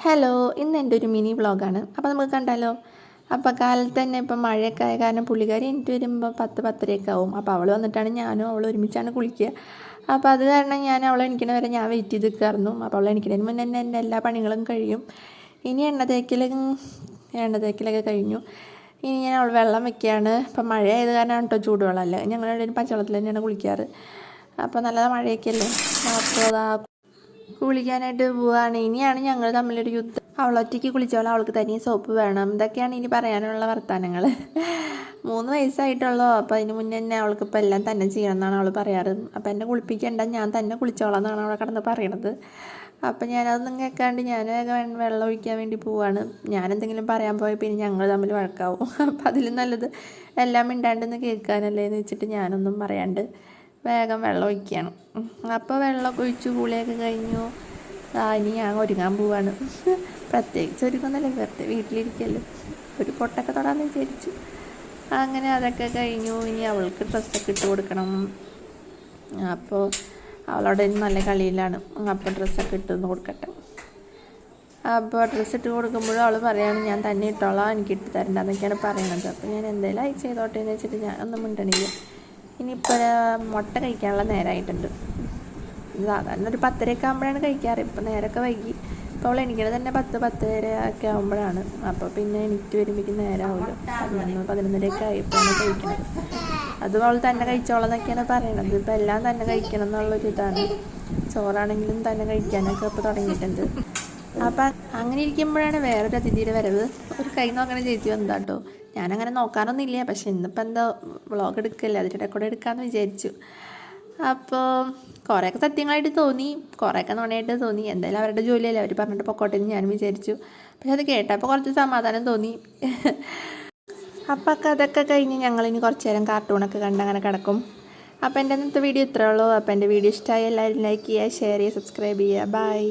Hello, ഇന്ന് എൻ്റെ ഒരു മിനി വ്ളോഗാണ്. അപ്പോൾ നമുക്ക് കണ്ടാലോ. അപ്പോൾ കാലത്ത് തന്നെ ഇപ്പം മഴയൊക്കെ ആയ കാരണം പുള്ളിക്കാരി എനിക്ക് വരുമ്പോൾ 10-10:30 ആവും. അപ്പോൾ അവൾ വന്നിട്ടാണ് ഞാനും അവൾ ഒരുമിച്ചാണ് കുളിക്കുക. അപ്പോൾ അത് കാരണം ഞാൻ അവൾ എണീക്കണ വരെ ഞാൻ വെയിറ്റ് ചെയ്ത് നിൽക്കായിരുന്നു. അപ്പോൾ അവൾ എണീക്കണതിന് മുന്നേ തന്നെ എൻ്റെ എല്ലാ പണികളും കഴിയും. ഇനി എണ്ണ തേക്കലൊക്കെ കഴിഞ്ഞു. ഇനി ഞാൻ അവൾ വെള്ളം വെക്കുകയാണ്. ഇപ്പം മഴയായത് കാരണമാണ് കേട്ടോ ചൂടുവെള്ളമല്ല, ഞങ്ങളുടെ പച്ചവെള്ളത്തിൽ തന്നെയാണ് കുളിക്കാറ്. അപ്പോൾ നല്ല മഴയൊക്കെ അല്ലേ. അപ്പോൾ കുളിക്കാനായിട്ട് പോവുകയാണ്. ഇനിയാണ് ഞങ്ങൾ തമ്മിലൊരു യുദ്ധം. അവളൊറ്റയ്ക്ക് കുളിച്ചോളാം, അവൾക്ക് തനിയെ സോപ്പ് വേണം. ഇതൊക്കെയാണ് ഇനി പറയാനുള്ള വർത്തമാനങ്ങൾ. 3 വയസ്സായിട്ടുള്ളൂ. അപ്പോൾ അതിന് മുന്നേ തന്നെ അവൾക്കിപ്പോൾ എല്ലാം തന്നെ ചെയ്യണം എന്നാണ് അവൾ പറയാറ്. അപ്പോൾ എന്നെ കുളിപ്പിക്കേണ്ട, ഞാൻ തന്നെ കുളിച്ചോളാം എന്നാണ് അവളെ കിടന്ന് പറയണത്. അപ്പോൾ ഞാനതൊന്നും കേൾക്കാണ്ട് ഞാൻ വെള്ളം ഒഴിക്കാൻ വേണ്ടി പോവാണ്. ഞാനെന്തെങ്കിലും പറയാൻ പോയി പിന്നെ ഞങ്ങൾ തമ്മിൽ വഴക്കാവും. അപ്പോൾ അതിലും നല്ലത് എല്ലാം മിണ്ടാണ്ടെന്ന് കേൾക്കാനല്ലേ എന്ന് വെച്ചിട്ട് ഞാനൊന്നും പറയാണ്ട് വേഗം വെള്ളം ഒഴിക്കുകയാണ്. അപ്പോൾ വെള്ളമൊക്കെ ഒഴിച്ചു കുളിയൊക്കെ കഴിഞ്ഞു. ഇനി ഞാൻ ഒരുങ്ങാൻ പോവാണ്. പ്രത്യേകിച്ച് ഒരുങ്ങുന്നല്ലേ, വെറുതെ വീട്ടിലിരിക്കല്ലോ, ഒരു പൊട്ടൊക്കെ തൊടാന്ന് വിചാരിച്ചു. അങ്ങനെ അതൊക്കെ കഴിഞ്ഞു. ഇനി അവൾക്ക് ഡ്രസ്സൊക്കെ ഇട്ട് കൊടുക്കണം. അപ്പോൾ അവളോട് നല്ല കളിയിലാണ്. അപ്പോൾ ഡ്രസ്സൊക്കെ ഇട്ടൊന്ന് കൊടുക്കട്ടെ. അപ്പോൾ ഡ്രസ്സ് ഇട്ട് കൊടുക്കുമ്പോഴും അവൾ പറയുകയാണ് ഞാൻ തന്നെ ഇട്ടോളാം, എനിക്ക് ഇട്ട് തരണ്ട എന്നൊക്കെയാണ് പറയണത്. അപ്പോൾ ഞാൻ എന്തെങ്കിലും അയച്ചു ചെയ്തോട്ടെ എന്ന് വെച്ചിട്ട് ഞാനൊന്നും മിണ്ടണില്ല. ഇനിയിപ്പോൾ മുട്ട കഴിക്കാനുള്ള നേരമായിട്ടുണ്ട്. സാധാരണ ഒരു 10:30 ആകുമ്പോഴാണ് കഴിക്കാറ്. ഇപ്പം നേരമൊക്കെ വൈകി. ഇപ്പോൾ അവൾ എണീക്കണത് തന്നെ 10-10:30 ആകുമ്പോഴാണ്. അപ്പോൾ പിന്നെ എനിക്ക് വരുമ്പോഴേക്കും നേരമാവുമല്ലോ. 11-11:30 ആയപ്പോഴാണ് കഴിക്കുന്നത്. അതും അവൾ തന്നെ കഴിച്ചോളാം എന്നൊക്കെയാണ് പറയണത്. ഇപ്പോൾ എല്ലാം തന്നെ കഴിക്കണം എന്നുള്ളൊരു ഇതാണ്. ചോറാണെങ്കിലും തന്നെ കഴിക്കാനൊക്കെ ഇപ്പോൾ തുടങ്ങിയിട്ടുണ്ട്. അപ്പം അങ്ങനെ ഇരിക്കുമ്പോഴാണ് വേറൊരു അതിഥിയുടെ വരവ്. ഒരു കൈ നോക്കണ ചേച്ചി വന്നതാട്ടോ. ഞാനങ്ങനെ നോക്കാറൊന്നുമില്ല, പക്ഷെ ഇന്നിപ്പോൾ എന്തോ വ്ളോഗ് എടുക്കല്ലേ, അതിൻ്റെ കൂടെ എടുക്കാമെന്ന് വിചാരിച്ചു. അപ്പോൾ കുറേയൊക്കെ സത്യങ്ങളായിട്ട് തോന്നി, കുറേയൊക്കെ നുണയായിട്ട് തോന്നി. എന്തായാലും അവരുടെ ജോലിയല്ലേ, അവർ പറഞ്ഞിട്ട് പൊക്കോട്ടെ എന്ന് ഞാൻ വിചാരിച്ചു. പക്ഷെ അത് കേട്ടപ്പോൾ കുറച്ച് സമാധാനം തോന്നി. അപ്പോൾ അതൊക്കെ കഴിഞ്ഞ് ഞങ്ങളിനി കുറച്ച് നേരം കാർട്ടൂണൊക്കെ കണ്ട് അങ്ങനെ കിടക്കും. അപ്പോൾ എൻ്റെ ഇന്നത്തെ വീഡിയോ ഇത്രയേ ഉള്ളൂ. അപ്പോൾ എൻ്റെ വീഡിയോ ഇഷ്ടമായി എല്ലാവരും ലൈക്ക് ചെയ്യുക, ഷെയർ ചെയ്യുക, സബ്സ്ക്രൈബ് ചെയ്യുക. ബൈ.